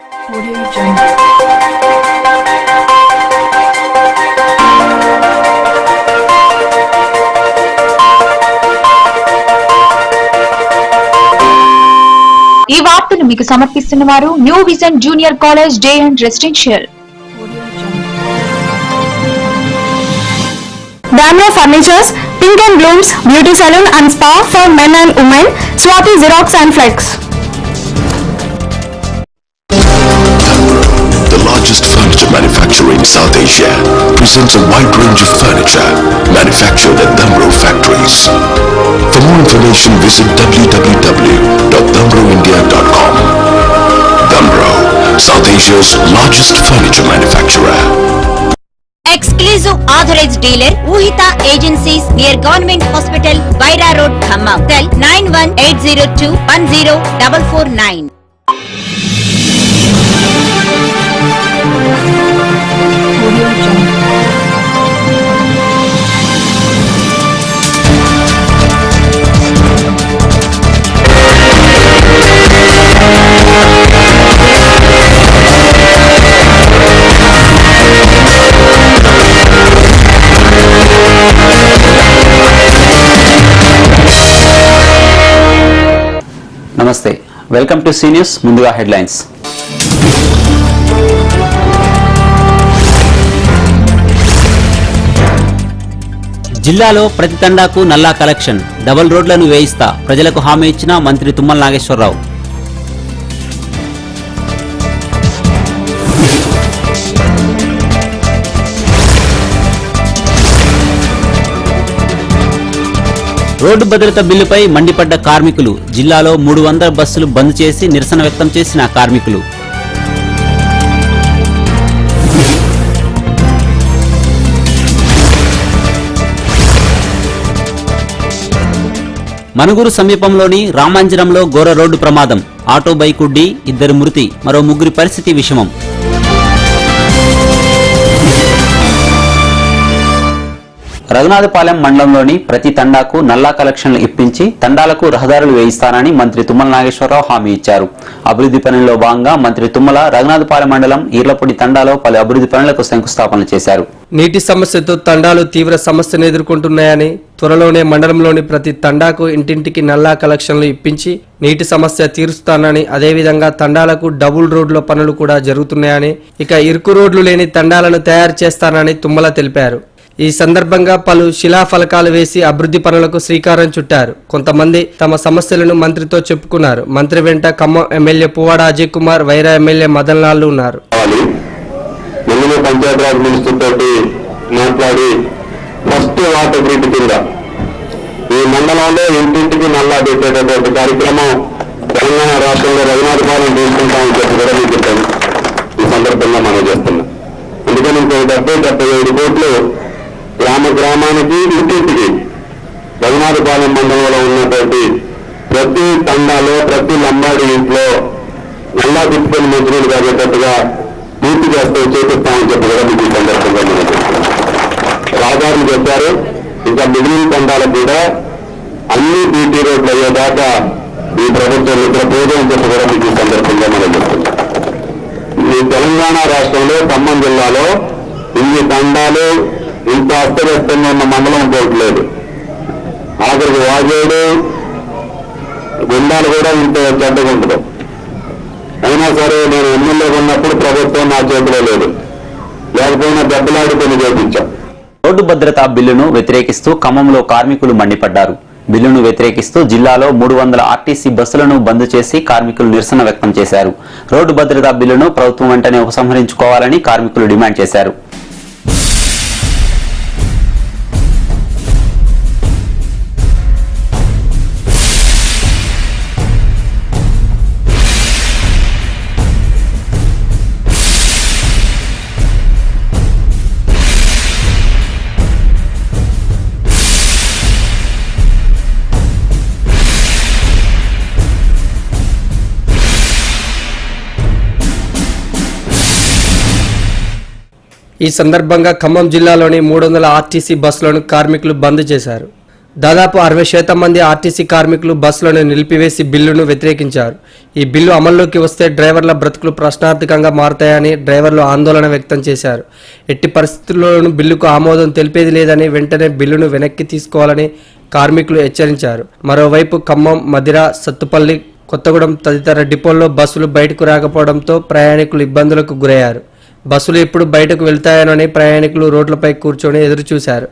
ఈ వార్తను మీకు సమర్పిస్తున్న వారు new vision junior college day and residential. Damro Furnitures, Pink and Blooms, Beauty Salon and Spa for men and women, Swati Xerox and Flex. The largest furniture manufacturer in South Asia, presents a wide range of furniture manufactured at Damro factories. For more information, visit www.damroindia.com. Damro, South Asia's largest furniture manufacturer. Exclusive authorized dealer Uhita Agencies near Government Hospital, Vaira Road, Khammam. Cell 9180210449. నమస్తే, welcome to see news. ముందుగా headlines. జిల్లాలో ప్రతి తండాకు నల్లా collection, double రోడ్లను వేయిస్తా ప్రజలకు హామీ ఇచ్చిన మంత్రి తుమ్మల నాగేశ్వరరావు. రోడ్డు భద్రత బిల్లుపై మండిపడ్డ కార్మికులు, జిల్లాలో 300 బస్సులు బంద్ చేసి నిరసన వ్యక్తం చేసిన కార్మికులు. మనుగురు సమీపంలోని రామాంజనంలో ఘోర రోడ్డు ప్రమాదం, ఆటో బైకు ఢీ, 2 మృతి, మరో 3 పరిస్థితి విషమం. రఘునాథపాలెం మండలంలోని ప్రతి తండాకు నల్లా కలెక్షన్లు ఇప్పించి తండాలకు రహదారులు వేయిస్తానని మంత్రి తుమ్మల నాగేశ్వరరావు హామీ ఇచ్చారు. అభివృద్ధి పనుల్లో భాగంగా మంత్రి తుమ్మల రఘునాథపాలెం మండలం ఈర్లపొడి తండాలో పలు అభివృద్ధి పనులకు శంకుస్థాపన చేశారు. నీటి సమస్యతో తండాలు తీవ్ర సమస్యను ఎదుర్కొంటున్నాయని, త్వరలోనే మండలంలోని ప్రతి తండాకు ఇంటింటికి నల్లా కలెక్షన్లు ఇప్పించి నీటి సమస్య తీరుస్తానని, అదేవిధంగా తండాలకు డబుల్ రోడ్ల పనులు కూడా జరుగుతున్నాయని, ఇక ఇరుకు రోడ్లు లేని తండాలను తయారు చేస్తానని తుమ్మల తెలిపారు. ఈ సందర్భంగా పలు శిలాఫలకాలు వేసి అభివృద్ధి పనులకు శ్రీకారం చుట్టారు. కొంతమంది తమ సమస్యలను మంత్రితో చెప్పుకున్నారు. మంత్రి వెంట ఖమ్మం ఎమ్మెల్యే పువ్వాడ అజయ్ కుమార్, వైరా ఎమ్మెల్యే మదన్ లాల్ ఉన్నారు. పంచాయతీరాజ్ మినిస్టర్ తోటి మాట్లాడి ఫస్ట్ వాటర్ గ్రిడ్ కింద ఈ మండలంలో ఇంటింటికి నల్లా పెట్టేటటువంటి కార్యక్రమం తెలంగాణ రాష్ట్రంలో రఘునాథపాలెం తీసుకుంటామని చెప్పి కూడా మీకు చెప్పాను. ఈ సందర్భంగా మనం చేస్తున్నాం. అందుకని ఇంకో 70-75 కోట్లు గ్రామానికి ఇంటింటికి రఘునాథపాలెం మండలంలో ఉన్నటువంటి ప్రతి తండాలో ప్రతి లంబాడి ఇంట్లో నల్లా తిప్పుకొని మంత్రులు కాగేటట్టుగా పూర్తి చేస్తూ చేపిస్తామని చెప్పి కూడా మీకు ఈ సందర్భంగా మనం చెప్తున్నాం. రాజారులు చెప్పారు, ఇంకా మిగిలిన తండాలకు కూడా అన్ని బీటీ రోడ్లు అయ్యేదాకా ఈ ప్రభుత్వం నిద్రపోదని చెప్పి కూడా మీకు ఈ సందర్భంగా మనం చెప్తున్నాం. ఈ తెలంగాణ రాష్ట్రంలో ఖమ్మం జిల్లాలో ఇన్ని తండాలు ఇంత అస్తవ్యస్తంగా ఉన్న మండలం కోట్లేదు. ఆఖరికి వాజేడు గుండాలు కూడా ఇంత చెడ్డగా ఉండదు. అయినా సరే నేను ఎమ్మెల్యేగా ఉన్నప్పుడు ప్రభుత్వం నా చేతిలో లేదు, లేకపోయినా దెబ్బలాడి పని చేయించాం. రోడ్డు భద్రతా బిల్లును వ్యతిరేకిస్తూ ఖమ్మంలో కార్మికులు మండిపడ్డారు. బిల్లును వ్యతిరేకిస్తూ జిల్లాలో 300 ఆర్టీసీ బస్సులను బంద్ చేసి కార్మికులు నిరసన వ్యక్తం చేశారు. రోడ్డు భద్రతా బిల్లును ప్రభుత్వం వెంటనే ఉపసంహరించుకోవాలని కార్మికులు డిమాండ్ చేశారు. ఈ సందర్భంగా ఖమ్మం జిల్లాలోని 300 ఆర్టీసీ బస్సులను కార్మికులు బంద్ చేశారు. దాదాపు 60% మంది ఆర్టీసీ కార్మికులు బస్సులను నిలిపివేసి బిల్లును వ్యతిరేకించారు. ఈ బిల్లు అమల్లోకి వస్తే డ్రైవర్ల బ్రతుకులు ప్రశ్నార్థకంగా మారతాయని డ్రైవర్లు ఆందోళన వ్యక్తం చేశారు. ఎట్టి పరిస్థితుల్లోనూ బిల్లుకు ఆమోదం తెలిపేది లేదని, వెంటనే బిల్లును వెనక్కి తీసుకోవాలని కార్మికులు హెచ్చరించారు. మరోవైపు ఖమ్మం, మదిర, సత్తుపల్లి, కొత్తగూడెం తదితర డిపోల్లో బస్సులు బయటకు రాకపోవడంతో ప్రయాణికులు ఇబ్బందులకు గురయ్యారు. బస్సులు ఎప్పుడు బయటకు వెళ్తాయోనని ప్రయాణికులు రోడ్లపై కూర్చొని ఎదురుచూశారు.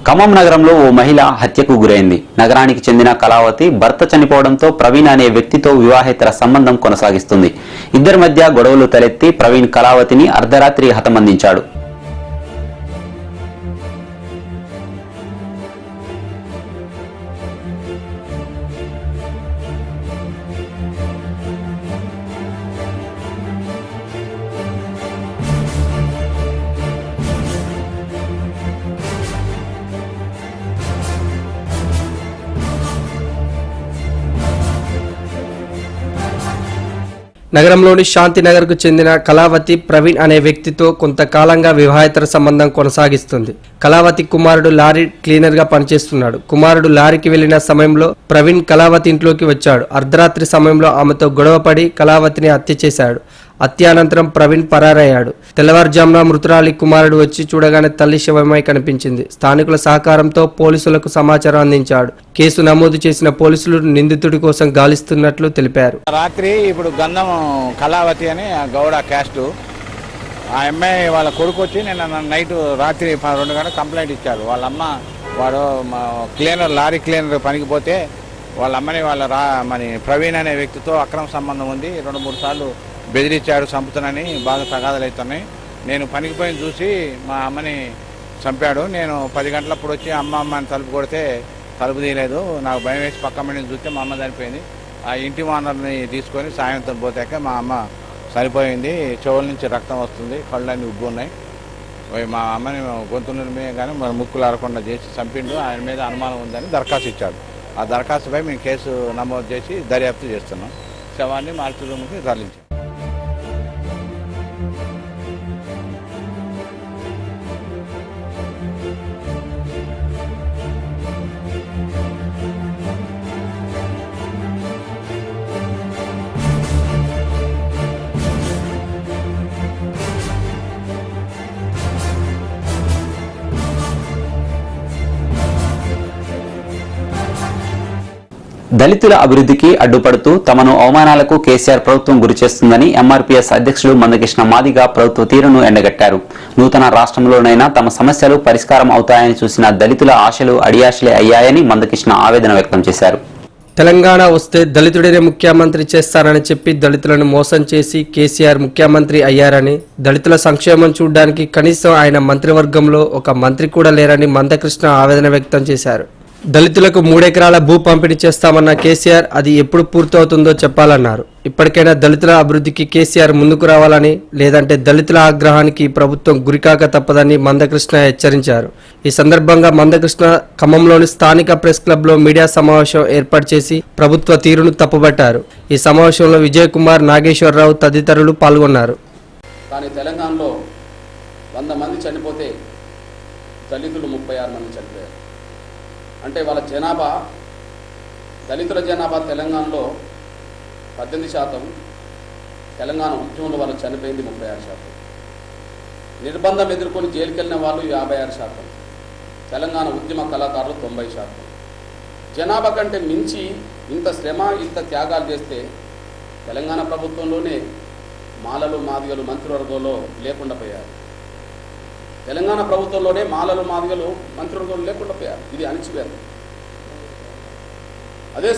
ఖమ్మం నగరంలో ఓ మహిళ హత్యకు గురైంది. నగరానికి చెందిన కళావతి భర్త చనిపోవడంతో ప్రవీణ్ అనే వ్యక్తితో వివాహేతర సంబంధం కొనసాగిస్తుంది. ఇద్దరి మధ్య గొడవలు తలెత్తి ప్రవీణ్ కళావతిని అర్ధరాత్రి హతమందించాడు. నగరంలోని శాంతినగర్కు చెందిన కళావతి ప్రవీణ్ అనే వ్యక్తితో కొంతకాలంగా వివాహేతర సంబంధం కొనసాగిస్తుంది. కళావతి కుమారుడు లారీ క్లీనర్గా పనిచేస్తున్నాడు. కుమారుడు లారీకి వెళ్లిన సమయంలో ప్రవీణ్ కళావతి ఇంట్లోకి వచ్చాడు. అర్ధరాత్రి సమయంలో ఆమెతో గొడవపడి కళావతిని హత్య చేశాడు. హత్యానంతరం ప్రవీణ్ పరారయ్యాడు. తెల్లవారుజామున మృతురాలి కుమారుడు వచ్చి చూడగానే తల్లి శవమై కనిపించింది. స్థానికుల సహకారంతో పోలీసులకు సమాచారం అందించాడు. కేసు నమోదు చేసిన పోలీసులు నిందితుడి కోసం గాలిస్తున్నట్లు తెలిపారు. రాత్రి ఇప్పుడు గంధం కళావతి అని గౌడ క్యాస్ట్ ఆ అమ్మాయి వాళ్ళ కొడుకు వచ్చి నిన్న నైట్ రాత్రి 12 గంటలకు కంప్లైంట్ ఇచ్చారు. వాళ్ళ అమ్మ వాడు క్లీనర్ లారీ క్లీనర్ పనికి పోతే వాళ్ళ అమ్మని మన ప్రవీణ్ అనే వ్యక్తితో అక్రమ సంబంధం ఉంది, 2-3 సార్లు బెదిరించాడు, చంపుతానని బాగా తగాదాలు అవుతున్నాయి. నేను పనికి పోయి చూసి మా అమ్మని చంపాడు. నేను 10 గంటలప్పుడు వచ్చి అమ్మ అని తలుపు కొడితే తలుపు తీయలేదు. నాకు భయం వేసి పక్క మనిషిని చూస్తే మా అమ్మ చనిపోయింది. ఆ ఇంటి ఓనర్ని తీసుకొని సాయంత్రం పోతాక మా అమ్మ చనిపోయింది. చెవుల నుంచి రక్తం వస్తుంది, కళ్ళన్నీ ఉబ్బు ఉన్నాయి. మా అమ్మని గొంతులమే కానీ మన ముక్కులు ఆరకుండా చేసి చంపిండు. ఆయన మీద అనుమానం ఉందని దరఖాస్తు ఇచ్చాడు. ఆ దరఖాస్తుపై మేము కేసు నమోదు చేసి దర్యాప్తు చేస్తున్నాం. శవాన్ని మార్చి రూమ్కి తరలించాం. దళితుల అభివృద్ధికి అడ్డుపడుతూ తమను అవమానాలకు కేసీఆర్ ప్రభుత్వం గురిచేస్తుందని ఎంఆర్పీఎస్ అధ్యక్షులు మందకృష్ణ మాదిగ ప్రభుత్వ తీరును ఎండగట్టారు. నూతన రాష్ట్రంలోనైనా తమ సమస్యలు పరిష్కారం అవుతాయని చూసిన దళితుల ఆశలు అడియాశలే అయ్యాయని మందకృష్ణ ఆవేదన వ్యక్తం చేశారు. తెలంగాణ వస్తే దళితుడినే ముఖ్యమంత్రి చేస్తారని చెప్పి దళితులను మోసం చేసి కేసీఆర్ ముఖ్యమంత్రి అయ్యారని, దళితుల సంక్షేమం చూడడానికి కనీసం ఆయన మంత్రివర్గంలో ఒక మంత్రి కూడా లేరని మందకృష్ణ ఆవేదన వ్యక్తం చేశారు. దళితులకు 3 ఎకరాల భూ పంపిణీ చేస్తామన్న కేసీఆర్ అది ఎప్పుడు పూర్తవుతుందో చెప్పాలన్నారు. ఇప్పటికైనా దళితుల అభివృద్ధికి కేసీఆర్ ముందుకు రావాలని, లేదంటే దళితుల ఆగ్రహానికి ప్రభుత్వం గురికాక తప్పదని మందకృష్ణ హెచ్చరించారు. ఈ సందర్భంగా మందకృష్ణ ఖమ్మంలోని స్థానిక ప్రెస్ క్లబ్లో మీడియా సమావేశం ఏర్పాటు చేసి ప్రభుత్వ తీరును తప్పుబట్టారు. ఈ సమావేశంలో విజయ్ కుమార్, నాగేశ్వరరావు తదితరులు పాల్గొన్నారు. కానీ తెలంగాణలో 100 మంది చనిపోతే దళితులు 36 మంది చనిపోయారు. అంటే వాళ్ళ జనాభా, దళితుల జనాభా తెలంగాణలో 18%, తెలంగాణ ఉద్యమంలో వాళ్ళు చనిపోయింది 36%, నిర్బంధం ఎదుర్కొని జైలుకి వెళ్ళిన వాళ్ళు 56%, తెలంగాణ ఉద్యమ కళాకారులు 90%. జనాభా కంటే మించి ఇంత శ్రమ, ఇంత త్యాగాలు చేస్తే తెలంగాణ ప్రభుత్వంలోనే మాలలు మాదిగలు మంత్రివర్గంలో లేకుండా పోయారు. తెలంగాణ ప్రభుత్వంలోనే మాలలు మాదిగలు మంత్రివర్గంలో లేకుండా పోయారు. ఇది అణిచివేత. అదే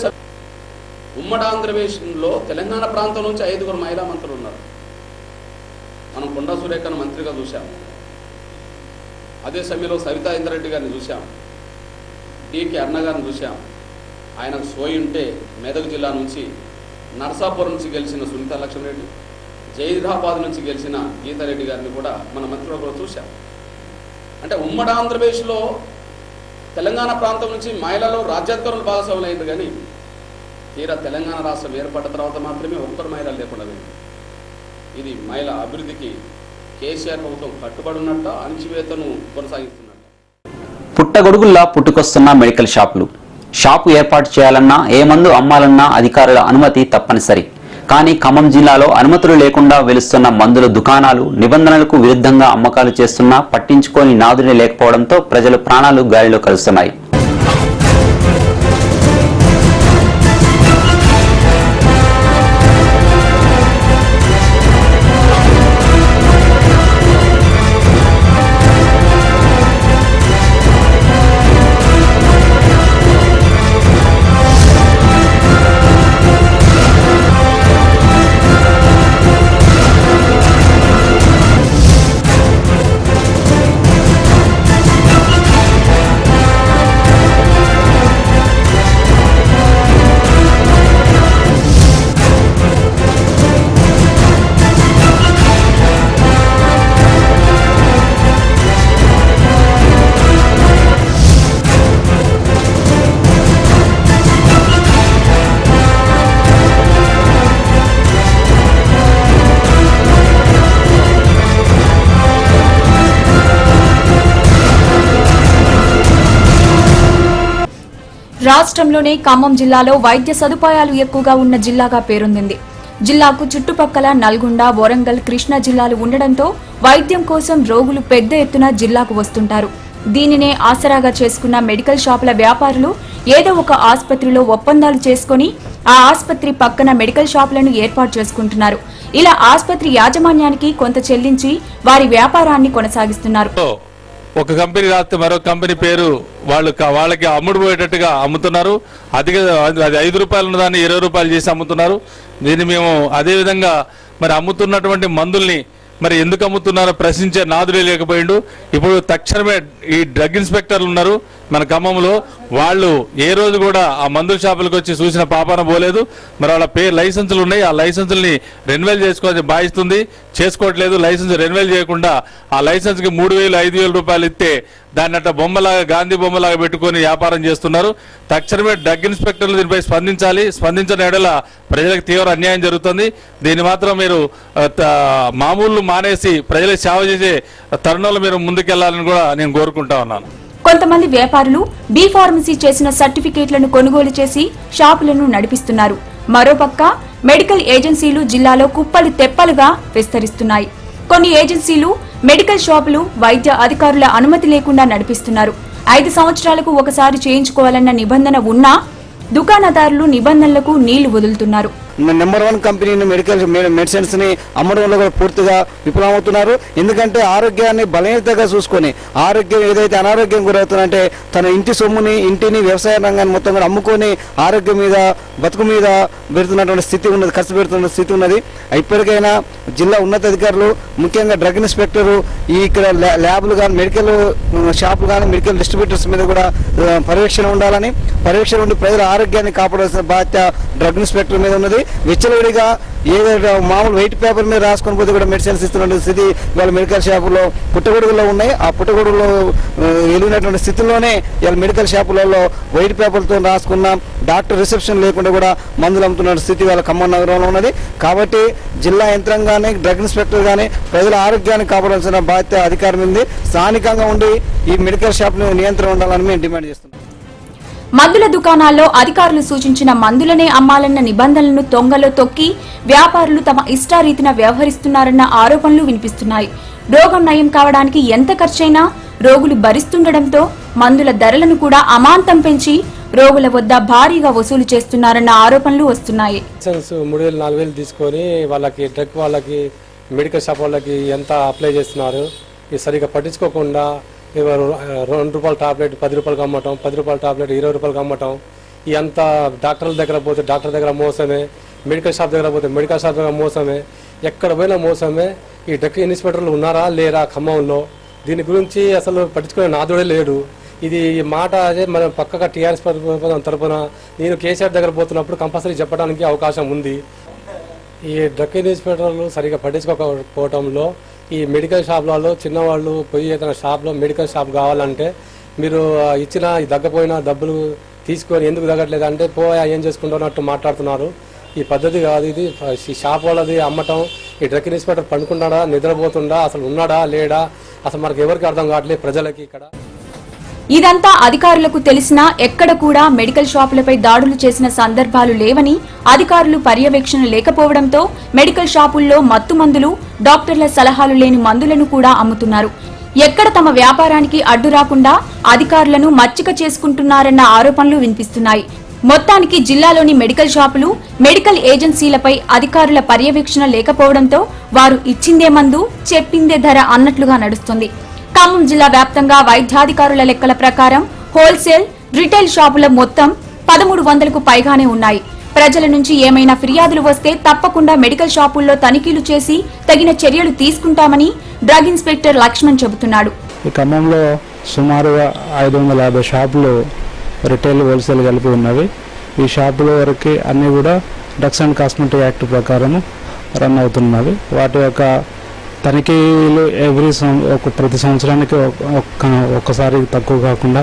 ఉమ్మడి ఆంధ్రప్రదేశ్లో తెలంగాణ ప్రాంతం నుంచి 5గురు మహిళా మంత్రులు ఉన్నారు. మనం కొండా సురేఖను మంత్రిగా చూసాం. అదే సమయంలో సవితా ఇంద్రారెడ్డి గారిని చూసాం. డికే అరుణ గారిని చూసాం. ఆయనకు సోయి ఉంటే మెదక్ జిల్లా నుంచి నర్సాపురం నుంచి గెలిచిన సునీత లక్ష్మణరెడ్డి, జైరాబాద్ నుంచి గెలిచిన గీతారెడ్డి గారిని కూడా మన మంత్రివర్గంలో చూశాం. అంటే ఉమ్మడి ఆంధ్రప్రదేశ్లో తెలంగాణ ప్రాంతం నుంచి మహిళలు రాజ్యాంగంలో భాగస్వాములు అయింది, కానీ తీరా తెలంగాణ రాష్ట్రం ఏర్పడ్డ తర్వాత మాత్రమే ఒక్కరు మహిళలు లేకుండా పోయింది. ఇది మహిళా అభివృద్ధికి కేసీఆర్ ప్రభుత్వం కట్టుబడి ఉన్నట్ట, అణచివేతను కొనసాగిస్తున్నట్ట. పుట్టగొడుగుల్లా పుట్టుకొస్తున్న మెడికల్ షాపులు. షాపు ఏర్పాటు చేయాలన్నా, ఏ మందు అమ్మాలన్నా అధికారుల అనుమతి తప్పనిసరి. కానీ ఖమ్మం జిల్లాలో అనుమతులు లేకుండా వెలుస్తున్న మందుల దుకాణాలు నిబంధనలకు విరుద్ధంగా అమ్మకాలు చేస్తున్నా పట్టించుకోని నాదుడే లేకపోవడంతో ప్రజలు ప్రాణాలు గాలిలో కలుస్తున్నాయి. రాష్ట్రంలోనే ఖమ్మం జిల్లాలో వైద్య సదుపాయాలు ఎక్కువగా ఉన్న జిల్లాగా పేరొందింది. జిల్లాకు చుట్టుపక్కల నల్గొండ, వరంగల్, కృష్ణా జిల్లాలు ఉండడంతో వైద్యం కోసం రోగులు పెద్ద ఎత్తున జిల్లాకు వస్తుంటారు. దీనినే ఆసరాగా చేసుకున్న మెడికల్ షాపుల వ్యాపారులు ఏదో ఒక ఆసుపత్రిలో ఒప్పందాలు చేసుకుని ఆ ఆసుపత్రి పక్కన మెడికల్ షాపులను ఏర్పాటు చేసుకుంటున్నారు. ఇలా ఆసుపత్రి యాజమాన్యానికి కొంత చెల్లించి వారి వ్యాపారాన్ని కొనసాగిస్తున్నారు. ఒక కంపెనీ రాస్తే మరో కంపెనీ పేరు వాళ్ళకి అమ్ముడు పోయేటట్టుగా అమ్ముతున్నారు. అది 5 రూపాయలు ఉన్నదాన్ని 20 రూపాయలు చేసి అమ్ముతున్నారు. దీన్ని మేము అదేవిధంగా మరి అమ్ముతున్నటువంటి మందుల్ని మరి ఎందుకు అమ్ముతున్నారో ప్రశ్నించే నాదుడే లేకపోయిండు. ఇప్పుడు తక్షణమే ఈ డ్రగ్ ఇన్స్పెక్టర్లు ఉన్నారు మన ఖమ్మంలో, వాళ్ళు ఏ రోజు కూడా ఆ మందుల షాపులకు వచ్చి చూసిన పాపాన పోలేదు. మరి వాళ్ళ లైసెన్సులు ఉన్నాయి, ఆ లైసెన్సుల్ని రెన్యువల్ చేసుకోవాలని భావిస్తుంది, చేసుకోవట్లేదు. లైసెన్స్ రెన్యువల్ చేయకుండా ఆ లైసెన్స్కి 3,000, 5,000 రూపాయలు ఇస్తే దాన్ని అట్లా బొమ్మలాగా, గాంధీ బొమ్మలాగా పెట్టుకొని వ్యాపారం చేస్తున్నారు. తక్షణమే డ్రగ్ ఇన్స్పెక్టర్లు దీనిపై స్పందించాలి. స్పందించిన ఎడల ప్రజలకు తీవ్ర అన్యాయం జరుగుతుంది. దీన్ని మాత్రం మీరు మామూలు మానేసి ప్రజలకు సేవ చేసే తరుణంలో మీరు ముందుకెళ్లాలని కూడా నేను కోరుకుంటా ఉన్నాను. కొంతమంది వ్యాపారులు బి ఫార్మసీ చేసిన సర్టిఫికేట్లను కొనుగోలు చేసి షాపులను నడిపిస్తున్నారు. మరోపక్క మెడికల్ ఏజెన్సీలు జిల్లాలో కుప్పలు తెప్పలుగా విస్తరిస్తున్నాయి. కొన్ని ఏజెన్సీలు మెడికల్ షాపులు వైద్య అధికారుల అనుమతి లేకుండా నడిపిస్తున్నారు. 5 సంవత్సరాలకు ఒకసారి చేయించుకోవాలన్న నిబంధన ఉన్నా దుకాణదారులు నిబంధనలకు నీళ్లు వదులుతున్నారు. నెంబర్ 1 కంపెనీ మెడిసిన్స్ ని అమ్మడంలో కూడా పూర్తిగా విఫలమవుతున్నారు. ఎందుకంటే ఆరోగ్యాన్ని బలహీనతగా చూసుకొని ఆరోగ్యం ఏదైతే అనారోగ్యం గురవుతుందంటే తన ఇంటి సొమ్ముని, ఇంటిని, వ్యవసాయ రంగాన్ని మొత్తం కూడా అమ్ముకొని ఆరోగ్యం మీద, బతుకు మీద పెడుతున్నటువంటి స్థితి ఉన్నది, ఖర్చు పెడుతున్న స్థితి ఉన్నది. ఇప్పటికైనా జిల్లా ఉన్నతాధికారులు, ముఖ్యంగా డ్రగ్ ఇన్స్పెక్టరు, ఇక్కడ ల్యాబ్లు కానీ, మెడికల్ షాపులు కానీ, మెడికల్ డిస్ట్రిబ్యూటర్స్ మీద కూడా పర్యవేక్షణ ఉండాలని, పర్యవేక్షణ ఉండి ప్రజల ఆరోగ్యాన్ని కాపాడాల్సిన బాధ్యత డ్రగ్ ఇన్స్పెక్టర్ మీద ఉన్నది. విచ్చలవిడిగా ఏదో మామూలు వైట్ పేపర్ మీద రాసుకొని పోతే కూడా మెడిసిన్స్ ఇస్తున్న స్థితి ఇవాళ మెడికల్ షాపులో పుట్టగొడుగులో ఉన్నాయి. ఆ పుట్టగొడుగులో వెళ్ళినటువంటి స్థితిలోనే ఇవాళ మెడికల్ షాపులలో వైట్ పేపర్లతో రాసుకున్న డాక్టర్ రిసెప్షన్ లేకుండా కూడా మందులు అమ్ముతున్న స్థితి ఇవాళ ఖమ్మం నగరంలో ఉన్నది. కాబట్టి జిల్లా యంత్రాంగాన్ని, డ్రగ్ ఇన్స్పెక్టర్ కానీ ప్రజల ఆరోగ్యాన్ని కాపాడాల్సిన బాధ్యత అధికారం ఉంది. స్థానికంగా ఉండి ఈ మెడికల్ షాప్ నియంత్రణ ఉండాలని మేము డిమాండ్ చేస్తున్నాం. మందుల దుకాణాల్లో అధికారులు సూచించిన మందులనే అమ్మాలన్న నిబంధనలను తొంగలో తొక్కి వ్యాపారులు తమ ఇష్టారీతిన వ్యవహరిస్తున్నారన్న ఆరోపణలు వినిపిస్తున్నాయి. రోగం నయం కావడానికి ఎంత ఖర్చైనా రోగులు భరిస్తుండటంతో మందుల ధరలను కూడా అమాంతం పెంచి రోగుల వద్ద భారీగా వసూలు చేస్తున్నారన్న ఆరోపణలు వస్తున్నాయి. 3,000-4,000 తీసుకొని వాళ్ళకి మెడికల్ షాప్ వాళ్ళకి ఎంత అప్లై చేస్తున్నారు, ఇది సరిగ్గా పట్టించుకోకుండా 2 రూపాయల టాబ్లెట్ 10 రూపాయలకి అమ్మటం, 10 రూపాయల టాబ్లెట్ 20 రూపాయలకి అమ్మటం. ఇదంతా డాక్టర్ల దగ్గర పోతే డాక్టర్ దగ్గర మోసమే, మెడికల్ షాప్ దగ్గర పోతే మెడికల్ షాప్ దగ్గర మోసమే, ఎక్కడ పోయినా మోసమే. ఈ డ్రగ్ ఇన్స్పెక్టర్లు ఉన్నారా లేరా ఖమ్మంలో? దీని గురించి అసలు పట్టించుకునే నాదుడే లేడు. ఇది మాట అదే మనం పక్కగా టీఆర్ఎస్ తరపున నేను కేసీఆర్ దగ్గర పోతున్నప్పుడు కంపల్సరీ చెప్పడానికి అవకాశం ఉంది. ఈ డ్రగ్ ఇన్స్పెక్టర్లు సరిగా పట్టించుకోకపోవడంలో ఈ మెడికల్ షాప్లలో చిన్నవాళ్ళు పోయి ఏదైనా షాప్లో మెడికల్ షాప్ కావాలంటే మీరు ఇచ్చిన దగ్గపోయిన డబ్బులు తీసుకొని ఎందుకు తగ్గట్లేదు అంటే పోయా ఏం చేసుకుంటున్నట్టు మాట్లాడుతున్నారు. ఈ పద్ధతి కాదు. ఇది ఈ షాప్ వాళ్ళది అమ్మటం. ఈ డ్రగ్ ఇన్స్పెక్టర్ పండుకున్నాడా, నిద్రపోతుండా, అసలు ఉన్నాడా లేడా, అసలు మనకు ఎవరికి అర్థం కావట్లేదు ప్రజలకి. ఇక్కడ ఇదంతా అధికారులకు తెలిసినా ఎక్కడ కూడా మెడికల్ షాపులపై దాడులు చేసిన సందర్భాలు లేవని, అధికారులు పర్యవేక్షణ లేకపోవడంతో మెడికల్ షాపుల్లో మత్తు మందులు, డాక్టర్ల సలహాలు లేని మందులను కూడా అమ్ముతున్నారు. ఎక్కడ తమ వ్యాపారానికి అడ్డు రాకుండా అధికారులను మచ్చిక చేసుకుంటున్నారన్న ఆరోపణలు వినిపిస్తున్నాయి. మొత్తానికి జిల్లాలోని మెడికల్ షాపులు, మెడికల్ ఏజెన్సీలపై అధికారుల పర్యవేక్షణ లేకపోవడంతో వారు ఇచ్చిందే మందు, చెప్పిందే ధర అన్నట్లుగా నడుస్తుంది. ఖమ్మం జిల్లా వ్యాప్తంగా వైద్యాధికారుల లెక్కల ప్రకారం హోల్సేల్, రిటైల్ షాపుల మొత్తం 1300కు పైగానే ఉన్నాయి. ప్రజల నుంచి ఏమైనా ఫిర్యాదులు వస్తే తప్పకుండా మెడికల్ షాపుల్లో తనిఖీలు చేసి తగిన చర్యలు తీసుకుంటామని డ్రగ్ ఇన్స్పెక్టర్ లక్ష్మణ్ చెబుతున్నాడు. ఈ ఖమ్మంలో సుమారుగా 550 షాపులు రిటైల్, హోల్సేల్ కలిపి ఉన్నవి. ఈ షాపుల వరకు అన్నీ కూడా డ్రగ్స్ అండ్ కాస్మెటిక్ యాక్ట్ ప్రకారం రన్ అవుతున్నవి. వాటి యొక్క తనిఖీలు ప్రతి సంవత్సరానికి ఒక్కసారి తక్కువ కాకుండా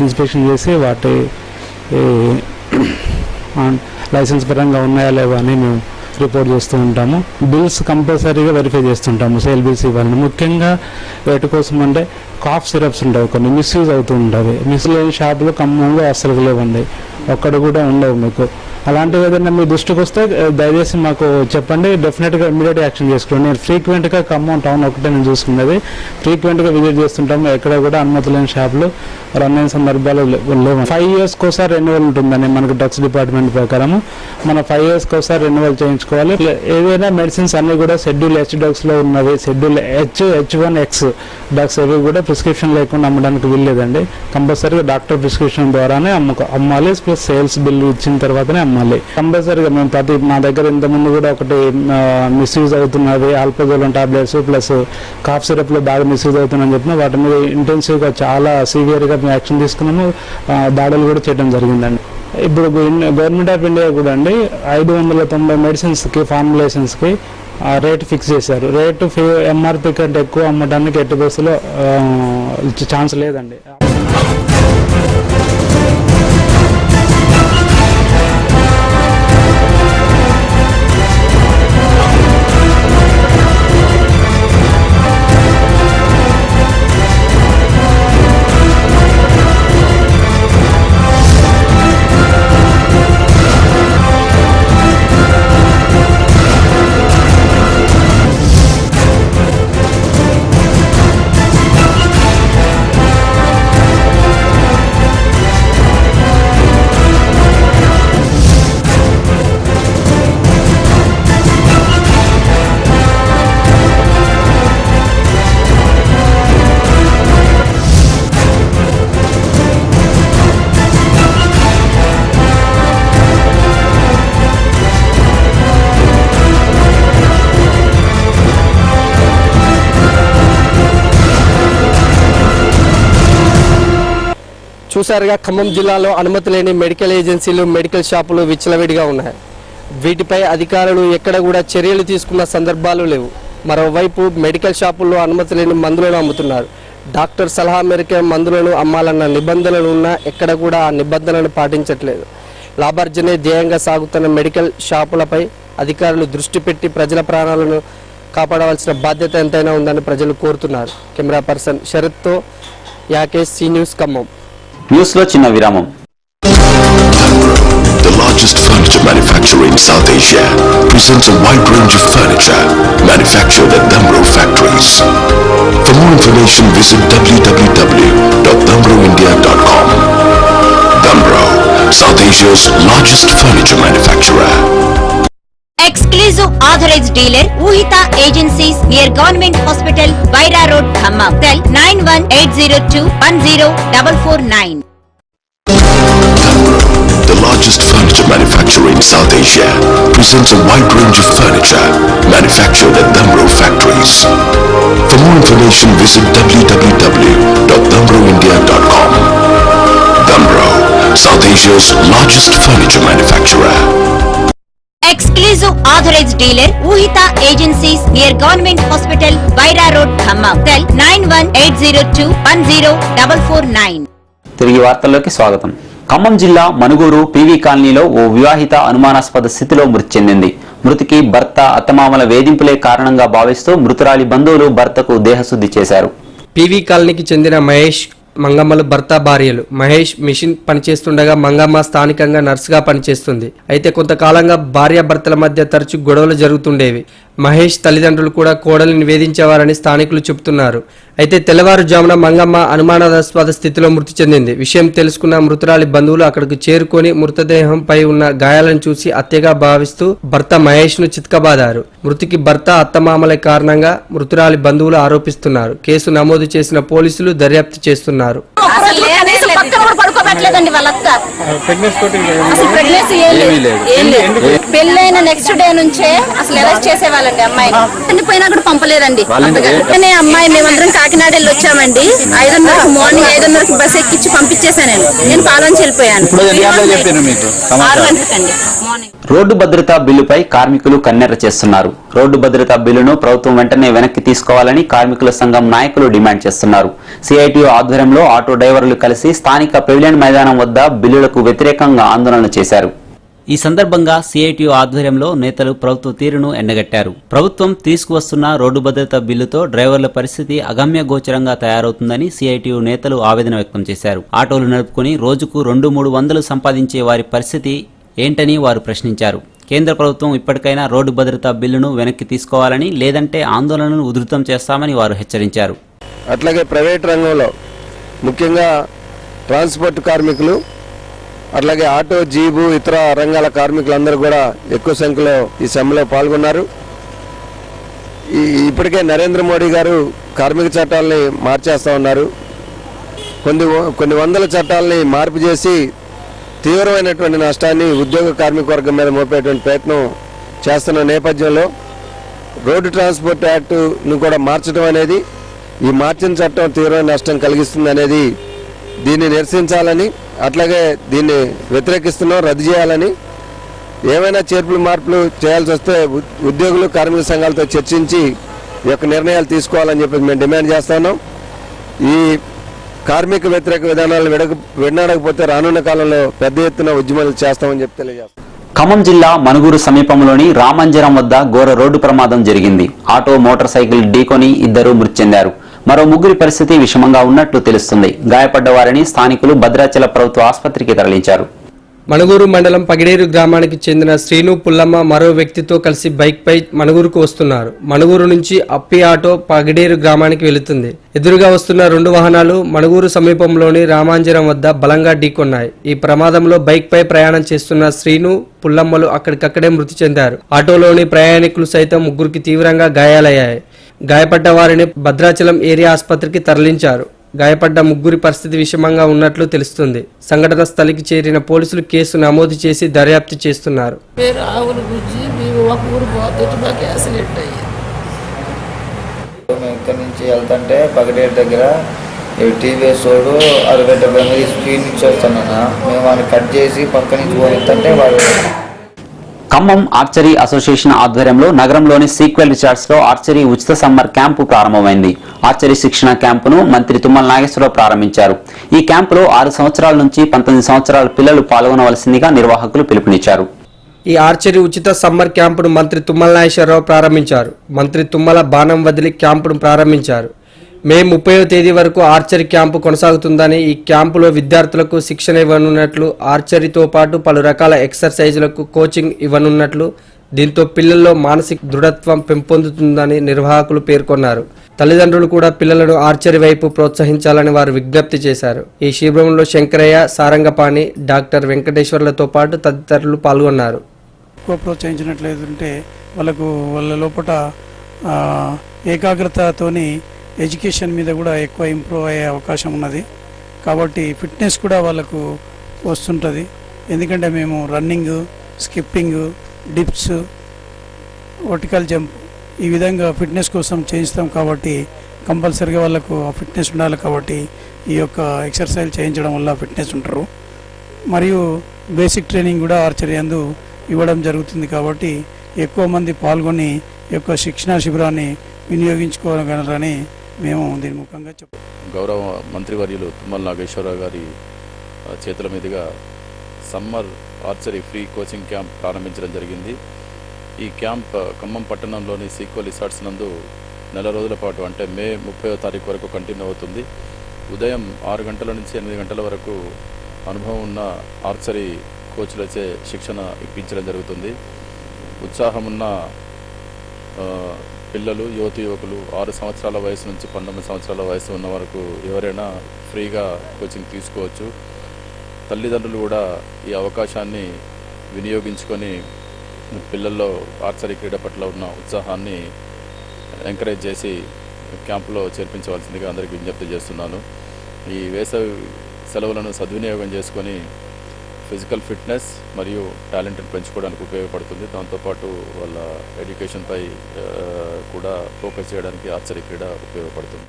ఇన్స్పెక్షన్ చేసి వాటి లైసెన్స్ పరంగా ఉన్నాయా లేవా అని మేము రిపోర్ట్ చేస్తూ ఉంటాము. బిల్స్ కంపల్సరీగా వెరిఫై చేస్తుంటాము, సేల్ బిల్స్ ఇవ్వాలని. ముఖ్యంగా వేటి కోసం అంటే కాఫ్ సిరప్స్ ఉంటాయి, కొన్ని మిస్యూజ్ అవుతూ ఉంటాయి. మిస్లేని షాపులు ఖమ్మంలో అస్సలు లేవండి, ఒక్కడ కూడా ఉండవు. మీకు అలాంటివి ఏదైనా మీ దృష్టికి వస్తే దయచేసి మాకు చెప్పండి, డెఫినెట్గా ఇమీడియట్ యాక్షన్ చేసుకోండి. నేను ఫ్రీక్వెంట్గా ఖమ్మం టౌన్ ఒకటే నేను చూసుకున్నది, ఫ్రీక్వెంట్గా విజిట్ చేస్తుంటాము. ఎక్కడ కూడా అనుమతి లేని షాపులు రన్ అయిన సందర్భాలు లేవు. 5 yearsకి ఒకసారి రెన్యువల్ ఉంటుందని మనకు డ్రగ్స్ డిపార్ట్మెంట్ ప్రకారం మనం 5 yearsకి ఒకసారి రెన్యువల్ చేయించుకోవాలి. ఏదైనా మెడిసిన్స్ అన్ని కూడా షెడ్యూల్ H డ్రగ్స్లో ఉన్నవి, షెడ్యూల్ H1X డ్రగ్స్ అవి కూడా ప్రిస్క్రిప్షన్ లేకుండా అమ్మడానికి వీల్లేదండి. కంపల్సరీగా డాక్టర్ ప్రిస్క్రిప్షన్ ద్వారానే అమ్మాలి, ప్లస్ సేల్స్ బిల్లు ఇచ్చిన తర్వాతనే అమ్మాలి. కంపల్సరీగా మేము మా దగ్గర ఇంతకుముందు కూడా ఒకటి మిస్యూజ్ అవుతున్నది, ఆల్పజోలం టాబ్లెట్స్ ప్లస్ కాఫ్ సిరప్లో బాగా మిస్యూజ్ అవుతుందని చెప్పిన వాటి మీద ఇంటెన్సివ్గా చాలా సివియర్గా మేము యాక్షన్ తీసుకున్నాము, దాడులు కూడా చేయడం జరిగిందండి. ఇప్పుడు గవర్నమెంట్ ఆఫ్ ఇండియా కూడా అండి 590 మెడిసిన్స్కి, ఫార్ములేషన్స్కి రేటు ఫిక్స్ చేశారు. రేటు MRP కంటే ఎక్కువ అమ్మడానికి ఎట్టి బస్సులో ఛాన్స్ లేదండి. చూసారుగా ఖమ్మం జిల్లాలో అనుమతి లేని మెడికల్ ఏజెన్సీలు, మెడికల్ షాపులు విచ్చలవిడిగా ఉన్నాయి. వీటిపై అధికారులు ఎక్కడ కూడా చర్యలు తీసుకున్న సందర్భాలు లేవు. మరోవైపు మెడికల్ షాపుల్లో అనుమతి లేని మందులను అమ్ముతున్నారు. డాక్టర్ సలహా మేరకు మందులను అమ్మాలన్న నిబంధనలు ఉన్నా ఎక్కడ కూడా ఆ నిబంధనలను పాటించట్లేదు. లాభార్జనే ధ్యేయంగా సాగుతున్న మెడికల్ షాపులపై అధికారులు దృష్టి పెట్టి ప్రజల ప్రాణాలను కాపాడవలసిన బాధ్యత ఎంతైనా ఉందని ప్రజలు కోరుతున్నారు. కెమెరా పర్సన్ శరత్తో Yakesh, C news, Khammam. News లో చిన్న విరామం. The largest furniture manufacturer in South Asia presents a wide range of furniture manufactured at Damro factories. For more information, visit www.damroindia.com. Damro, South Asia's largest furniture manufacturer. Exclusive authorized dealer Uhita Agencies near Government Hospital, Vaira Road, Khammam. Cell 9180210449. The largest furniture manufacturer in South Asia presents a wide range of furniture manufactured at Damro factories. For more information, visit www.damroindia.com. South Asia's largest furniture manufacturer. Exclusive authorized dealer Uhita Agencies near Government Hospital, Vaira Road, Khammam. Cell 9180210449. తిరిగి వార్తల్లోకి స్వాగతం. ఖమ్మం జిల్లా Manuguru PV కాలనీలో ఓ వివాహిత అనుమానాస్పద స్థితిలో మృతి చెందింది. మృతికి భర్త అత్తమామల వేధింపులే కారణంగా భావిస్తూ మృతురాలి బంధువులు భర్తకు దేహశుద్ధి చేశారు. పీవీ కాలనీకి చెందిన మహేష్ మంగమ్మలు భర్త భార్యలు. మహేష్ మిషన్ పనిచేస్తుండగా మంగమ్మ స్థానికంగా నర్సుగా పనిచేస్తుంది. అయితే కొంతకాలంగా భార్యాభర్తల మధ్య తరచూ గొడవలు జరుగుతుండేవి. మహేష్ తల్లిదండ్రులు కూడా కోడలిని నివేదించేవారని స్థానికులు చెబుతున్నారు. అయితే తెల్లవారుజామున మంగమ్మ అనుమానాస్పద స్థితిలో మృతి చెందింది. విషయం తెలుసుకున్న మృతురాలి బంధువులు అక్కడికి చేరుకొని మృతదేహంపై ఉన్న గాయాలను చూసి హత్యగా భావిస్తూ భర్త మహేష్ ను చితకబాదారు. మృతికి భర్త అత్తమామలే కారణంగా మృతురాలి బంధువులు ఆరోపిస్తున్నారు. కేసు నమోదు చేసిన పోలీసులు దర్యాప్తు చేస్తున్నారు. పెళ్ళైన నెక్స్ట్ డే నుంచే అసలు అరెస్ట్ చేసేవాళ్ళండి. అమ్మాయి చనిపోయినా కూడా పంపలేదండి. అమ్మాయి మేమందరం కాకినాడ వెళ్ళి వచ్చామండి. 5:30 మార్నింగ్ 5:30 బస్ ఎక్కించి పంపించేసాను. నేను పాలన వెళ్ళిపోయాను. 6 గంటలకండి మార్నింగ్. రోడ్డు భద్రతా బిల్లుపై కార్మికులు కన్నెర్ర చేస్తున్నారు. రోడ్డు భద్రతా బిల్లును ప్రభుత్వం వెంటనే వెనక్కి తీసుకోవాలని కార్మికుల సంఘం నాయకులు డిమాండ్ చేస్తున్నారు. సిఐటియు ఆధ్వర్యంలో ఆటో డ్రైవర్లు కలిసి స్థానిక పెవిలియన్ మైదానం వద్ద బిల్లులకు వ్యతిరేకంగా ఆందోళన చేశారు. ఈ సందర్భంగా సిఐటియు ఆధ్వర్యంలో నేతలు ప్రభుత్వ తీరును ఎండగట్టారు. ప్రభుత్వం తీసుకువస్తున్న రోడ్డు భద్రతా బిల్లుతో డ్రైవర్ల పరిస్థితి అగమ్య గోచరంగా తయారవుతుందని సిఐటియు నేతలు ఆవేదన వ్యక్తం చేశారు. ఆటోలు నడుపుకొని రోజుకు 200-300 సంపాదించే వారి పరిస్థితి ఏంటని వారు ప్రశ్నించారు. కేంద్ర ప్రభుత్వం ఇప్పటికైనా రోడ్డు భద్రతా బిల్లును వెనక్కి తీసుకోవాలని, లేదంటే ఆందోళనను ఉధృతం చేస్తామని వారు హెచ్చరించారు. అట్లాగే ప్రైవేట్ రంగంలో ముఖ్యంగా ట్రాన్స్పోర్ట్ కార్మికులు, అట్లాగే ఆటో, జీబు, ఇతర రంగాల కార్మికులందరూ కూడా ఎక్కువ సంఖ్యలో ఈ సమ్మెలో పాల్గొన్నారు. ఇప్పటికే నరేంద్ర మోడీ గారు కార్మిక చట్టాలని మార్చేస్తూ ఉన్నారు. కొన్ని వందల చట్టాలని మార్పు చేసి తీవ్రమైనటువంటి నష్టాన్ని ఉద్యోగ కార్మిక వర్గం మీద మోపేటువంటి ప్రయత్నం చేస్తున్న నేపథ్యంలో రోడ్డు ట్రాన్స్పోర్ట్ యాక్ట్ను కూడా మార్చడం అనేది, ఈ మార్చిన చట్టం తీవ్రమైన నష్టం కలిగిస్తుంది అనేది దీన్ని నిరసించాలని, అట్లాగే దీన్ని వ్యతిరేకిస్తున్నాం, రద్దు చేయాలని, ఏమైనా చేర్పులు మార్పులు చేయాల్సి వస్తే ఉద్యోగులు కార్మిక సంఘాలతో చర్చించి ఈ యొక్క నిర్ణయాలు తీసుకోవాలని చెప్పి మేము డిమాండ్ చేస్తున్నాం. ఈ కార్మిక వ్యతిరేక విధానాలను విడనాడకపోతే రానున్న కాలంలో పెద్ద ఎత్తున ఉద్యమాలు చేస్తామని చెప్పి తెలియజేస్తాం. ఖమ్మం జిల్లా మనుగూరు సమీపంలోని రామంజరం వద్ద ఘోర రోడ్డు ప్రమాదం జరిగింది. ఆటో, మోటార్ సైకిల్ ఢీకొని 2 మృతి చెందారు. మరో 3 పరిస్థితి విషమంగా ఉన్నట్లు తెలుస్తుంది. గాయపడ్డ వారిని స్థానికులు భద్రాచల ప్రభుత్వ ఆసుపత్రికి తరలించారు. మనుగూరు మండలం పగిడేరు గ్రామానికి చెందిన శ్రీను, పుల్లమ్మ మరో వ్యక్తితో కలిసి బైక్పై మనుగూరుకు వస్తున్నారు. మనుగూరు నుంచి అప్పి ఆటో పగిడేరు గ్రామానికి వెళుతుంది. ఎదురుగా వస్తున్న 2 వాహనాలు మనుగూరు సమీపంలోని రామాంజరం వద్ద బలంగా ఢీకొన్నాయి. ఈ ప్రమాదంలో బైక్పై ప్రయాణం చేస్తున్న శ్రీను, పుల్లమ్మలు అక్కడికక్కడే మృతి చెందారు. ఆటోలోని ప్రయాణికులు సైతం 3కి తీవ్రంగా గాయాలయ్యాయి. గాయపడ్డ వారిని భద్రాచలం ఏరియా ఆసుపత్రికి తరలించారు. గాయపడ్డ 3 పరిస్థితి విషమంగా ఉన్నట్లు తెలుస్తుంది. సంఘటన స్థలికి చేరిన పోలీసులు కేసు నమోదు చేసి దర్యాప్తు చేస్తున్నారు. ఇక్కడి నుంచి వెళ్తుంటే పగడేరు దగ్గర టీవీఎస్ రోడ్డు 60-70 స్పీడ్ నుంచి వస్తున్నాను. మేము వాడిని కట్ చేసి పక్క నుంచి పోతుంటే వాడు. ఖమ్మం ఆర్చరీ అసోసియేషన్ ఆధ్వర్యంలో నగరంలోని సీక్వెల్ రిసార్ట్స్ లో ఆర్చరీ ఉచిత సమ్మర్ క్యాంపు ప్రారంభమైంది. ఆర్చరీ శిక్షణ క్యాంపును మంత్రి తుమ్మల నాగేశ్వరరావు ప్రారంభించారు. ఈ క్యాంపులో 6 సంవత్సరాల నుంచి 19 సంవత్సరాల పిల్లలు పాల్గొనవలసిందిగా నిర్వాహకులు పిలుపునిచ్చారు. ఈ ఆర్చరీ ఉచిత సమ్మర్ క్యాంపును మంత్రి తుమ్మల నాగేశ్వరరావు ప్రారంభించారు. మంత్రి తుమ్మల బాణం వదిలి క్యాంపును ప్రారంభించారు. మే 30వ తేదీ వరకు ఆర్చరీ క్యాంపు కొనసాగుతుందని, ఈ క్యాంపులో విద్యార్థులకు శిక్షణ ఇవ్వనున్నట్లు, ఆర్చరీతో పాటు పలు రకాల ఎక్సర్సైజులకు కోచింగ్ ఇవ్వనున్నట్లు, దీంతో పిల్లల్లో మానసిక దృఢత్వం పెంపొందుతుందని నిర్వాహకులు పేర్కొన్నారు. తల్లిదండ్రులు కూడా పిల్లలను ఆర్చరీ వైపు ప్రోత్సహించాలని వారు విజ్ఞప్తి చేశారు. ఈ శిబిరంలో శంకరయ్య, సారంగపాణి, డాక్టర్ వెంకటేశ్వర్లతో పాటు తదితరులు పాల్గొన్నారు. ఎక్కువ ప్రోత్సహించినట్లయితే వాళ్ళ లోపల ఏకాగ్రతతోని ఎడ్యుకేషన్ మీద కూడా ఎక్కువ ఇంప్రూవ్ అయ్యే అవకాశం ఉన్నది. కాబట్టి ఫిట్నెస్ కూడా వాళ్ళకు వస్తుంటుంది. ఎందుకంటే మేము running, skipping, dips, vertical jump ఈ విధంగా ఫిట్నెస్ కోసం చేయిస్తాం. కాబట్టి కంపల్సరీగా వాళ్ళకు ఆ ఫిట్నెస్ ఉండాలి. కాబట్టి ఈ యొక్క ఎక్సర్సైజ్ చేయించడం వల్ల ఫిట్నెస్ ఉంటారు. మరియు బేసిక్ ట్రైనింగ్ కూడా ఆర్చరీ యందు ఇవ్వడం జరుగుతుంది. కాబట్టి ఎక్కువ మంది పాల్గొని యొక్క శిక్షణా శిబిరాన్ని వినియోగించుకోగలరని మేము దీని ముఖంగా చెప్పాం. గౌరవ మంత్రివర్యులు తుమ్మల నాగేశ్వరరావు గారి చేతుల మీదుగా summer archery free coaching camp ప్రారంభించడం జరిగింది. ఈ క్యాంప్ ఖమ్మం పట్టణంలోని సీక్వల్ రిసార్ట్స్ నందు 4 రోజుల పాటు అంటే మే 30వ తారీఖు వరకు కంటిన్యూ అవుతుంది. ఉదయం 6 గంటల నుంచి 8 గంటల వరకు అనుభవం ఉన్న ఆర్చరీ కోచ్లచే శిక్షణ ఇప్పించడం జరుగుతుంది. ఉత్సాహం ఉన్న పిల్లలు, యువకులు 6 సంవత్సరాల వయసు నుంచి 19 సంవత్సరాల వయసు ఉన్న వరకు ఎవరైనా ఫ్రీగా కోచింగ్ తీసుకోవచ్చు. తల్లిదండ్రులు కూడా ఈ అవకాశాన్ని వినియోగించుకొని పిల్లల్లో ఆర్చరీ క్రీడ పట్ల ఉన్న ఉత్సాహాన్ని ఎంకరేజ్ చేసి క్యాంపులో చేర్పించవలసిందిగా అందరికీ విజ్ఞప్తి చేస్తున్నాను. ఈ వేసవి సెలవులను సద్వినియోగం చేసుకొని ఫిజికల్ ఫిట్నెస్ మరియు టాలెంట్ని పెంచుకోవడానికి ఉపయోగపడుతుంది. దాంతోపాటు వాళ్ళ ఎడ్యుకేషన్పై కూడా ఫోకస్ చేయడానికి ఆర్చరీ క్రీడ ఉపయోగపడుతుంది.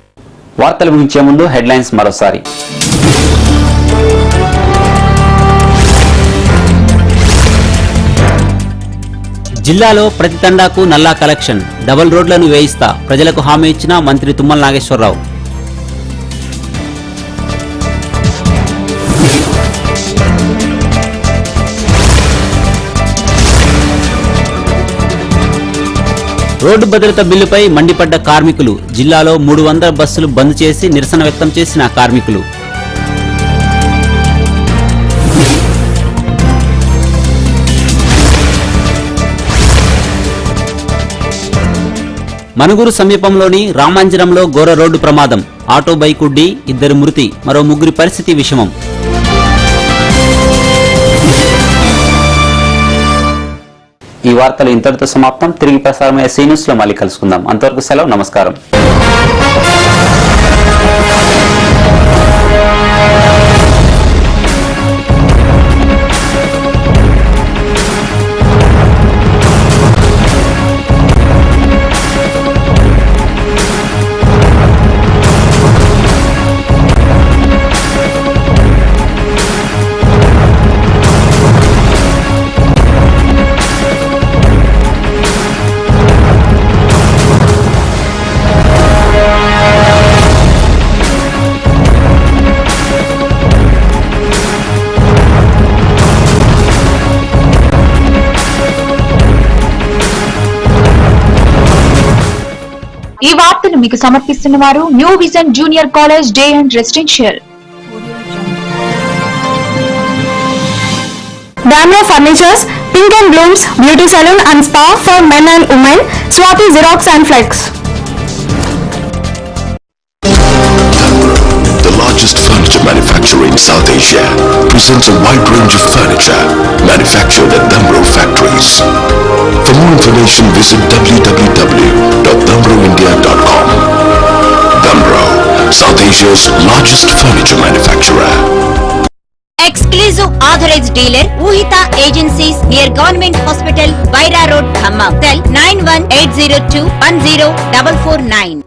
వార్తలు ముగించే ముందు హెడ్లైన్స్ మరోసారి. జిల్లాలో ప్రతి తండాకు నల్లా కలెక్షన్, డబుల్ రోడ్లను వేయిస్తా ప్రజలకు హామీ ఇచ్చిన మంత్రి తుమ్మల నాగేశ్వరరావు. రోడ్డు భద్రత బిల్లుపై మండిపడ్డ కార్మికులు, జిల్లాలో 300 బస్సులు బంద్ చేసి నిరసన వ్యక్తం చేసిన కార్మికులు. మనుగురు సమీపంలోని రామాంజనంలో ఘోర రోడ్డు ప్రమాదం, ఆటో బైకు ఢీ, 2 మృతి, మరో 3 పరిస్థితి విషమం. ఈ వార్తలు ఇంతటితో సమాప్తం. తిరిగి ప్రసారమయ్యే సీ న్యూస్ లో మళ్ళీ కలుసుకుందాం. అంతవరకు సెలవు, నమస్కారం. ఈ వార్తలు మీకు సమర్పిస్తున్న వారు new vision junior college day and residential. Damro Furnitures, Pink and Blooms, Beauty Salon and Spa for men and women, Swati Xerox and Flex. The largest furniture manufacturer in South Asia, presents a wide range of furniture manufactured at Damro factories. For more information, visit www.damroindia.com. Damro, South Asia's largest furniture manufacturer. Exclusive authorized dealer Uhita Agencies near Government Hospital, Vaira Road, Khammam. Cell 9180210449.